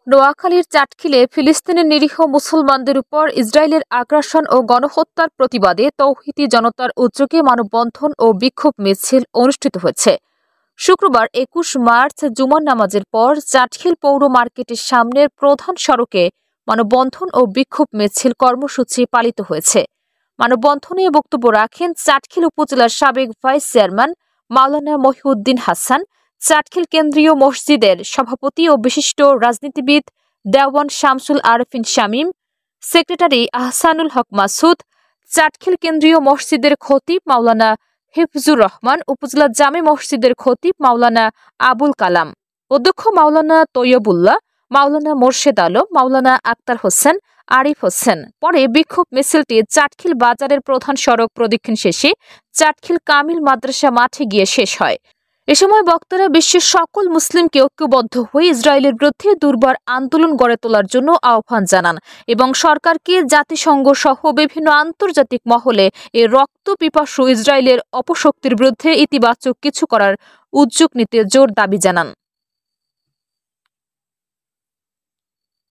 নোয়াখালীর চাটখিলে ফিলিস্তিনের নিরীহ মুসলমানদের উপর ইসরায়েলের আগ্রাসন ও গণহত্যার প্রতিবাদে তৌহিদি জনতার উদ্যোগে মানববন্ধন ও বিক্ষোভ মিছিল অনুষ্ঠিত হয়েছে। শুক্রবার ২১ মার্চ জুমার নামাজের পর চাটখিল পৌর মার্কেটের সামনের প্রধান সড়কে মানববন্ধন ও বিক্ষোভ মিছিল কর্মসূচি পালিত হয়েছে। মানববন্ধনে বক্তব্য রাখেন চাটখিল উপজেলার সাবেক ভাইস চেয়ারম্যান মাওলানা মহিউদ্দিন হাসান, চাটখিল কেন্দ্রীয় মসজিদের সভাপতি ও বিশিষ্ট রাজনীতিবিদ দেওয়ান শামসুল আরেফিন শামীম, সেক্রেটারি আহসানুল হক মাসুদ, চাটখিল কেন্দ্রীয় মসজিদের খতিব মাওলানা হিফজুর রহমান, উপজেলা জামে মসজিদের খতিব মাওলানা আবুল কালাম, অধ্যক্ষ মাওলানা তৈয়বুল্লাহ, মাওলানা মোর্শেদ আলম, মাওলানা আক্তার হোসেন, আরিফ হোসেন। পরে বিক্ষোভ মিছিলটি চাটখিল বাজারের প্রধান সড়ক প্রদক্ষিণ শেষে চাটখিল কামিল মাদ্রাসা মাঠে গিয়ে শেষ হয়। এ সময় বক্তারা বিশ্বের সকল মুসলিমকে ঐক্যবদ্ধ হয়ে ইসরায়েলের বিরুদ্ধে দুর্বার আন্দোলন গড়ে তোলার জন্য আহ্বান জানান এবং সরকারকে জাতিসংঘ সহ বিভিন্ন আন্তর্জাতিক মহলে এ রক্তপিপাসু ইসরায়েলের অপশক্তির বিরুদ্ধে ইতিবাচক কিছু করার উদ্যোগ নিতে জোর দাবি জানান।